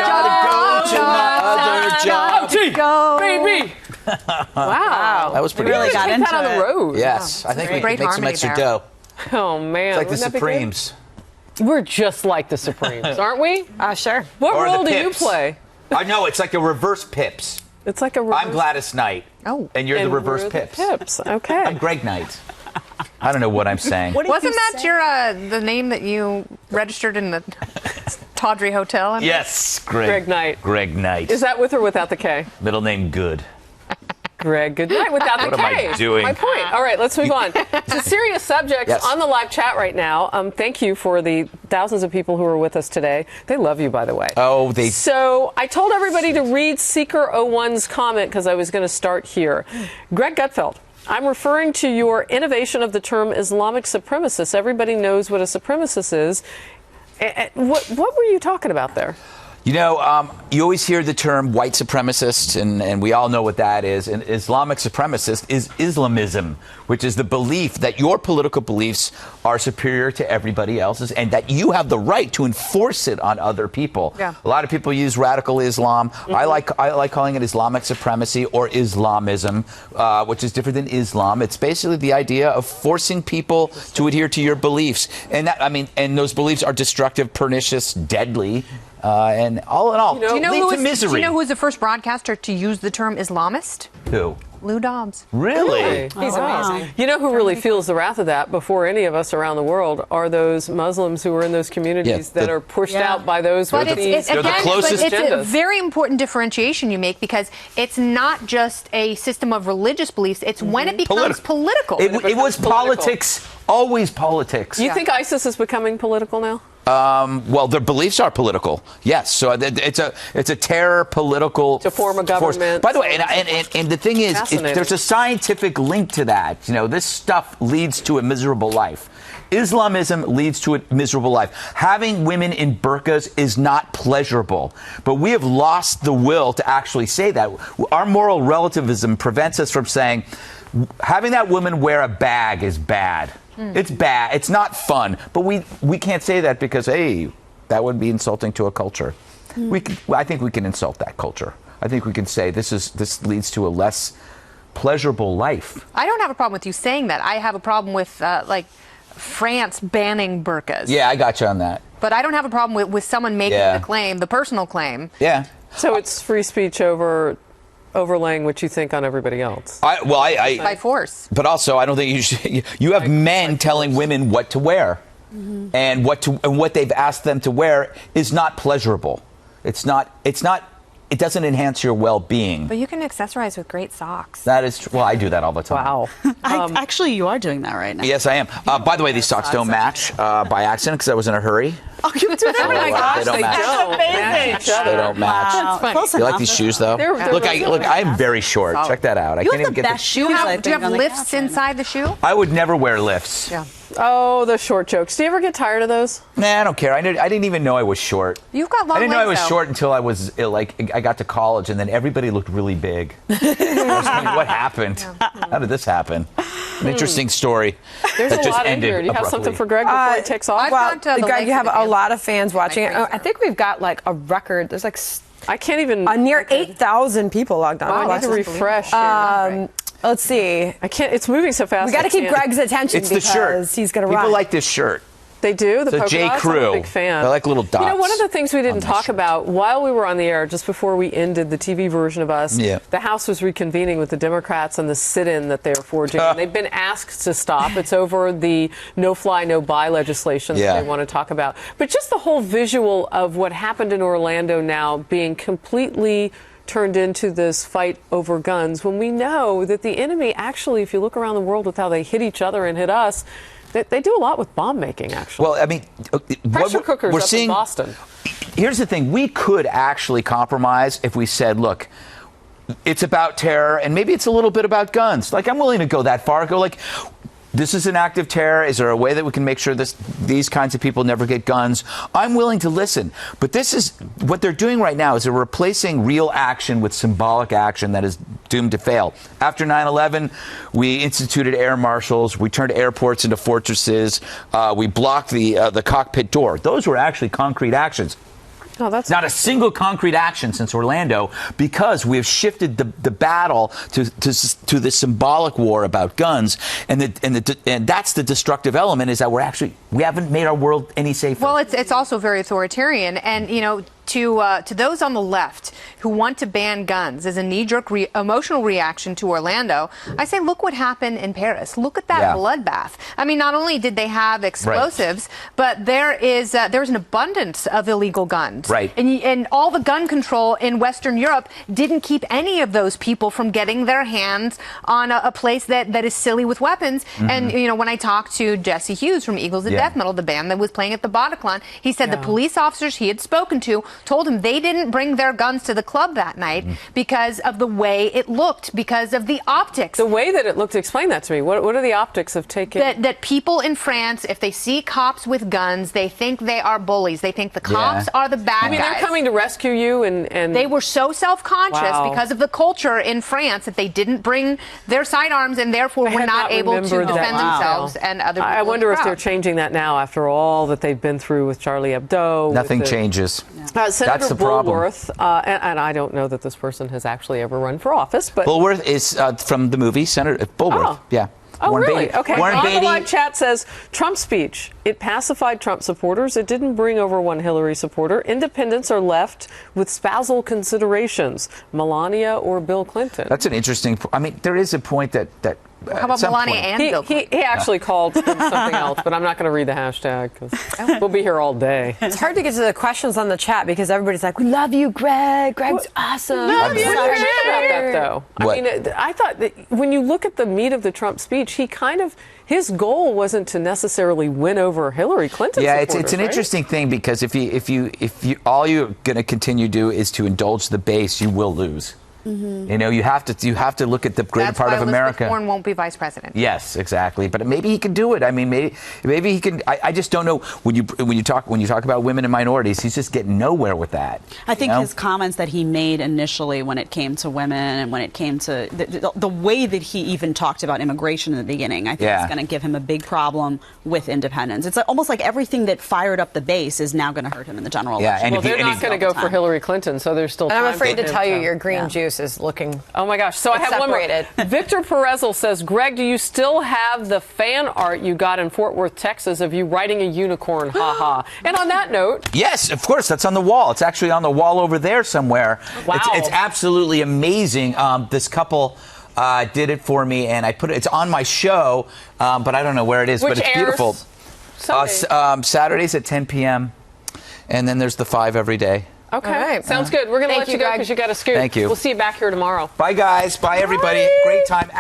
gotta go to my other job. Go, baby. Wow. That was pretty really good. got into that on the road. Yes, I think we could make some extra dough. Oh, man. It's like the Wouldn't that be Supremes. good? We're just like the Supremes, aren't we? Sure. What Or role the do you Pips. play? I know, it's like a reverse Pips. It's like a reverse. I'm Gladys Knight. Oh. And you're the reverse we're the Pips. Pips. Okay. I'm Greg Knight. I don't know what I'm saying. Wasn't that your the name that you registered in the Tawdry Hotel? Yes, Greg Knight. Greg Knight. Is that with or without the K? Middle name Good. Greg, good night without the What am K. I doing? My point. All right, let's move on. It's a serious subject Yes. on the live chat right now. Thank you for the thousands of people who are with us today. They love you, by the way. Oh, So I told everybody to read Seeker01's comment because I was going to start here. Greg Gutfeld, I'm referring to your innovation of the term Islamic supremacist. Everybody knows what a supremacist is. What were you talking about there? You know, you always hear the term white supremacist, and we all know what that is. And Islamic supremacist is Islamism, which is the belief that your political beliefs are superior to everybody else's and that you have the right to enforce it on other people. Yeah. A lot of people use radical Islam. Mm-hmm. I like calling it Islamic supremacy or Islamism, which is different than Islam. It's basically the idea of forcing people to adhere to your beliefs. And that, and those beliefs are destructive, pernicious, deadly. And all in all, Do you know lead who to was, misery. do you know who was the first broadcaster to use the term Islamist? Who? Lou Dobbs. Really? He's amazing. You know who really feels the wrath of that before any of us around the world are those Muslims who are in those communities that are pushed out by those But with these they're the closest it's a agendas. very important differentiation you make because it's not just a system of religious beliefs. It's when it becomes political. It was politics, always politics. You think ISIS is becoming political now? Well, their beliefs are political. Yes, so it's a terror political To form a force. government. By the way, and the thing is, there's a scientific link to that. You know, this stuff leads to a miserable life. Islamism leads to a miserable life. Having women in burqas is not pleasurable, but we have lost the will to actually say that. Our moral relativism prevents us from saying having that woman wear a bag is bad. It's bad. It's not fun. But we can't say that because, hey, that would be insulting to a culture. I think we can insult that culture. I think we can say this leads to a less pleasurable life. I don't have a problem with you saying that. I have a problem with like France banning burqas. Yeah, I got you on that. But I don't have a problem with someone making the claim, the personal claim. Yeah. So it's free speech overlaying what you think on everybody else. By force. But also, I don't think you should. You have men telling women what to wear, and what they've asked them to wear is not pleasurable. It's not. It doesn't enhance your well-being. But you can accessorize with great socks. That is true. Well, I do that all the time. Wow. Actually, you are doing that right now. Yes, I am. By the way, these socks don't match by accident because I was in a hurry. Oh, you do that? Oh my gosh, they don't match. don't match each other. They don't match. Wow. Close You like enough. these shoes, though? They're Look, I'm very short. Check that out. I You can't have even the get best shoes, I think, Do you have on the lifts couch right now. inside the shoe? I would never wear lifts. Yeah. Oh, the short jokes. Do you ever get tired of those? Nah, I don't care. I didn't even know I was short. You've got long I didn't know I was legs, though. short until I was I got to college, and then everybody looked really big. I was thinking, what happened? How did this happen? An interesting story. There's that a just lot in ended here. Do you have abruptly. something for Greg before he takes off? I've Well, gone to the Greg, length you have of the a dance. lot of fans watching it. crazy. I think we've got like a record. There's like I can't even. near 8,000 people logged on. I need to refresh. Let's see. I can't. It's moving so fast. We got to I keep can't. Greg's attention It's the because shirt. he's going to People run. like this shirt. They do. The It's a polka J. dots? Crew. I'm a big fan. I like little dots. You know, one of the things we didn't on my talk shirt. about while we were on the air, just before we ended the TV version of us, the House was reconvening with the Democrats on the sit-in that they're forging. And they've been asked to stop. It's over the no-fly, no-buy legislation that they want to talk about. But just the whole visual of what happened in Orlando now being completely turned into this fight over guns, when we know that the enemy actually, if you look around the world with how they hit each other and hit us, they do a lot with bomb making, actually. Well, I mean, Pressure cookers we're up seeing, in Boston. Here's the thing. We could actually compromise if we said, look, it's about terror, and maybe it's a little bit about guns. Like, I'm willing to go that far. Go like, this is an act of terror. Is there a way that we can make sure these kinds of people never get guns? I'm willing to listen. But this is what they're doing right now is they're replacing real action with symbolic action that is doomed to fail. After 9/11, we instituted air marshals. We turned airports into fortresses. We blocked the cockpit door. Those were actually concrete actions. that's not a single concrete action since Orlando, because we have shifted the battle to the symbolic war about guns, and that's the destructive element, is that we haven't made our world any safer. Well, it's also very authoritarian, and to those on the left who want to ban guns as a knee-jerk emotional reaction to Orlando, I say, look what happened in Paris. Look at that bloodbath. I mean, not only did they have explosives, but there's an abundance of illegal guns. Right. And all the gun control in Western Europe didn't keep any of those people from getting their hands on a place that is silly with weapons. And, when I talked to Jesse Hughes from Eagles of Death Metal, the band that was playing at the Bataclan, he said the police officers he had spoken to told him they didn't bring their guns to the club that night because of the way it looked, because of the optics. The way that it looked, explain that to me. What are the optics of taking... That people in France, if they see cops with guns, they think they are bullies. They think the cops are the bad guys. They're coming to rescue you and... They were so self-conscious because of the culture in France that they didn't bring their sidearms and therefore were not able to defend themselves and other people. I wonder if they're changing that now after all that they've been through with Charlie Hebdo. Nothing changes. Senator That's the problem. Bulworth, and I don't know that this person has actually ever run for office, but... Bulworth is from the movie Senator Bulworth. Yeah. Oh, Warren really? Beatty. Okay. Warren On Beatty. the live chat says, Trump speech. It pacified Trump supporters. It didn't bring over one Hillary supporter. Independents are left with spousal considerations. Melania or Bill Clinton. That's an interesting... I mean, there is a point that how about Melania and Bill Clinton? He actually called him something else, but I'm not going to read the hashtag because we'll be here all day. It's hard to get to the questions on the chat because everybody's like, we love you, Greg. Greg's awesome. Love you. About that, though. What? I mean, I thought that when you look at the meat of the Trump speech, his goal wasn't to necessarily win over Hillary Clinton. Yeah, it's an interesting thing because if you all you're going to continue to do is to indulge the base, you will lose. You have to look at the greater part of America. Warren won't be vice president. Yes, exactly. But maybe he can do it. I mean, maybe he can. I just don't know. When you talk about women and minorities, he's just getting nowhere with that. I think his comments that he made initially when it came to women and when it came to the way that he even talked about immigration in the beginning, I think is going to give him a big problem with independence. It's almost like everything that fired up the base is now going to hurt him in the general election. Well, they're not going to go for Hillary Clinton, so there's still time. And I'm afraid to tell you him. your green juice is looking... Oh my gosh. So I have separated. one more. Victor Perezzel says, Greg, do you still have the fan art you got in Fort Worth, Texas of you riding a unicorn? Ha ha. And on that note... Yes, of course. That's on the wall. It's actually on the wall over there somewhere. Wow. It's absolutely amazing. This couple did it for me, and it's on my show, but I don't know where it is. Which but it's airs beautiful. Saturdays at 10 p.m. And then there's the 5 every day. Okay. Right. Sounds good. We're going to let you go because you got to scoot. Thank you. We'll see you back here tomorrow. Bye, guys. Bye, everybody. Bye. Great time.